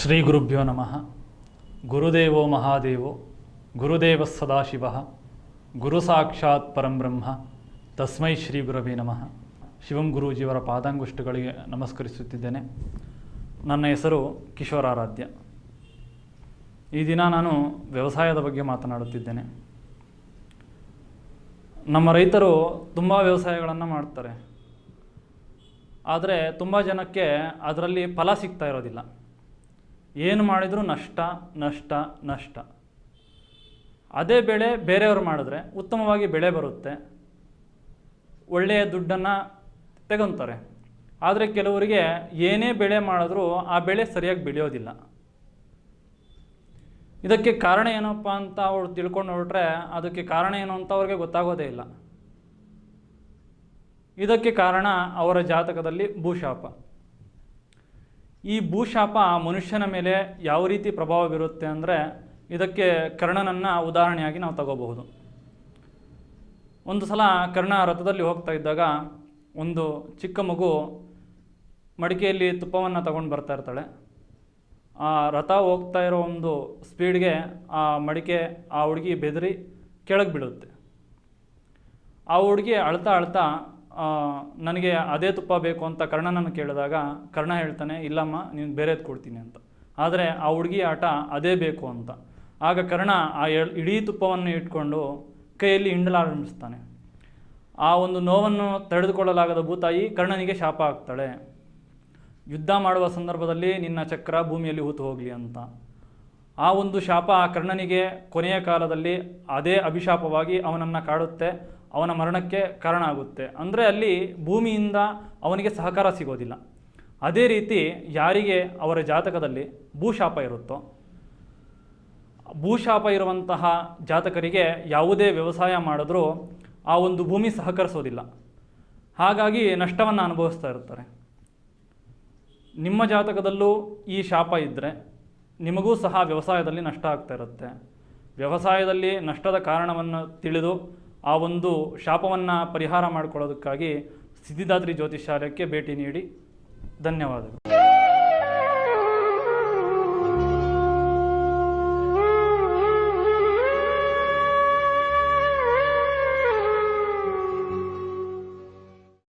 ಶ್ರೀ ಗುರುಭ್ಯೋ ನಮಃ. ಗುರುದೇವೋ ಮಹಾದೇವೋ ಗುರುದೇವ ಸದಾಶಿವ ಗುರು ಸಾಕ್ಷಾತ್ ಪರಂಬ್ರಹ್ಮ ತಸ್ಮೈ ಶ್ರೀ ಗುರವೇ ನಮಃ. ಶಿವಂ ಗುರೂಜಿಯವರ ಪಾದಾಂಗುಷ್ಟಗಳಿಗೆ ನಮಸ್ಕರಿಸುತ್ತಿದ್ದೇನೆ. ನನ್ನ ಹೆಸರು ಕಿಶೋರಾರಾಧ್ಯ. ಈ ದಿನ ನಾನು ವ್ಯವಸಾಯದ ಬಗ್ಗೆ ಮಾತನಾಡುತ್ತಿದ್ದೇನೆ. ನಮ್ಮ ರೈತರು ತುಂಬ ವ್ಯವಸಾಯಗಳನ್ನು ಮಾಡ್ತಾರೆ, ಆದರೆ ತುಂಬ ಜನಕ್ಕೆ ಅದರಲ್ಲಿ ಫಲ ಸಿಗ್ತಾ ಇರೋದಿಲ್ಲ. ಏನು ಮಾಡಿದರೂ ನಷ್ಟ ನಷ್ಟ ನಷ್ಟ. ಅದೇ ಬೆಳೆ ಬೇರೆಯವರು ಮಾಡಿದ್ರೆ ಉತ್ತಮವಾಗಿ ಬೆಳೆ ಬರುತ್ತೆ, ಒಳ್ಳೆಯ ದುಡ್ಡನ್ನು ತೆಗೊತಾರೆ. ಆದರೆ ಕೆಲವರಿಗೆ ಏನೇ ಬೆಳೆ ಮಾಡಿದ್ರೂ ಆ ಬೆಳೆ ಸರಿಯಾಗಿ ಬೆಳೆಯೋದಿಲ್ಲ. ಇದಕ್ಕೆ ಕಾರಣ ಏನಪ್ಪ ಅಂತ ಅವ್ರು ತಿಳ್ಕೊಂಡು ಹೊರಟ್ರೆ ಅದಕ್ಕೆ ಕಾರಣ ಏನು ಅಂತ ಅವ್ರಿಗೆ ಗೊತ್ತಾಗೋದೇ ಇಲ್ಲ. ಇದಕ್ಕೆ ಕಾರಣ ಅವರ ಜಾತಕದಲ್ಲಿ ಭೂಶಾಪ. ಈ ಭೂಶಾಪ ಮನುಷ್ಯನ ಮೇಲೆ ಯಾವ ರೀತಿ ಪ್ರಭಾವ ಬೀರುತ್ತೆ ಅಂದರೆ, ಇದಕ್ಕೆ ಕರ್ಣನನ್ನು ಉದಾಹರಣೆಯಾಗಿ ನಾವು ತಗೋಬಹುದು. ಒಂದು ಸಲ ಕರ್ಣ ರಥದಲ್ಲಿ ಹೋಗ್ತಾ ಇದ್ದಾಗ ಒಂದು ಚಿಕ್ಕ ಮಗು ಮಡಿಕೆಯಲ್ಲಿ ತುಪ್ಪವನ್ನು ತಗೊಂಡು ಬರ್ತಾ ಇರ್ತಾಳೆ. ಆ ರಥ ಹೋಗ್ತಾ ಇರೋ ಒಂದು ಸ್ಪೀಡ್ಗೆ ಆ ಮಡಿಕೆ ಆ ಹುಡುಗಿ ಬೆದರಿ ಕೆಳಗೆ ಬೀಳುತ್ತೆ. ಆ ಹುಡುಗಿ ಅಳ್ತಾ ಅಳ್ತಾ ನನಗೆ ಅದೇ ತುಪ್ಪ ಬೇಕು ಅಂತ ಕರ್ಣನನ್ನು ಕೇಳಿದಾಗ ಕರ್ಣ ಹೇಳ್ತಾನೆ, ಇಲ್ಲಮ್ಮ ನೀನು ಬೇರೆದು ಕೊಡ್ತೀನಿ ಅಂತ. ಆದರೆ ಆ ಹುಡುಗಿ ಆಟ ಅದೇ ಬೇಕು ಅಂತ. ಆಗ ಕರ್ಣ ಆ ಇಡೀ ತುಪ್ಪವನ್ನು ಇಟ್ಕೊಂಡು ಕೈಯಲ್ಲಿ ಹಿಂಡಲಾರಂಭಿಸ್ತಾನೆ. ಆ ಒಂದು ನೋವನ್ನು ತಡೆದುಕೊಳ್ಳಲಾಗದ ಭೂತಾಯಿ ಕರ್ಣನಿಗೆ ಶಾಪ ಆಗ್ತಾಳೆ, ಯುದ್ಧ ಮಾಡುವ ಸಂದರ್ಭದಲ್ಲಿ ನಿನ್ನ ಚಕ್ರ ಭೂಮಿಯಲ್ಲಿ ಹೂತು ಹೋಗಲಿ ಅಂತ. ಆ ಒಂದು ಶಾಪ ಕರ್ಣನಿಗೆ ಕೊನೆಯ ಕಾಲದಲ್ಲಿ ಅದೇ ಅಭಿಶಾಪವಾಗಿ ಅವನನ್ನು ಕಾಡುತ್ತೆ, ಅವನ ಮರಣಕ್ಕೆ ಕಾರಣ ಆಗುತ್ತೆ. ಅಂದರೆ ಅಲ್ಲಿ ಭೂಮಿಯಿಂದ ಅವನಿಗೆ ಸಹಕಾರ ಸಿಗೋದಿಲ್ಲ. ಅದೇ ರೀತಿ ಯಾರಿಗೆ ಅವರ ಜಾತಕದಲ್ಲಿ ಭೂಶಾಪ ಇರುತ್ತೋ, ಭೂಶಾಪ ಇರುವಂತಹ ಜಾತಕರಿಗೆ ಯಾವುದೇ ವ್ಯವಸಾಯ ಮಾಡಿದ್ರೂ ಆ ಒಂದು ಭೂಮಿ ಸಹಕರಿಸೋದಿಲ್ಲ. ಹಾಗಾಗಿ ನಷ್ಟವನ್ನು ಅನುಭವಿಸ್ತಾ ಇರ್ತಾರೆ. ನಿಮ್ಮ ಜಾತಕದಲ್ಲೂ ಈ ಶಾಪ ಇದ್ದರೆ ನಿಮಗೂ ಸಹ ವ್ಯವಸಾಯದಲ್ಲಿ ನಷ್ಟ ಆಗ್ತಾ ಇರುತ್ತೆ. ವ್ಯವಸಾಯದಲ್ಲಿ ನಷ್ಟದ ಕಾರಣವನ್ನು ತಿಳಿದು ಆ ಒಂದು ಶಾಪವನ್ನು ಪರಿಹಾರ ಮಾಡಿಕೊಳ್ಳೋದಕ್ಕಾಗಿ ಸಿದ್ಧಿದಾತ್ರಿ ಜ್ಯೋತಿಷ್ಯಾಲಯಕ್ಕೆ ಭೇಟಿ ನೀಡಿ. ಧನ್ಯವಾದಗಳು.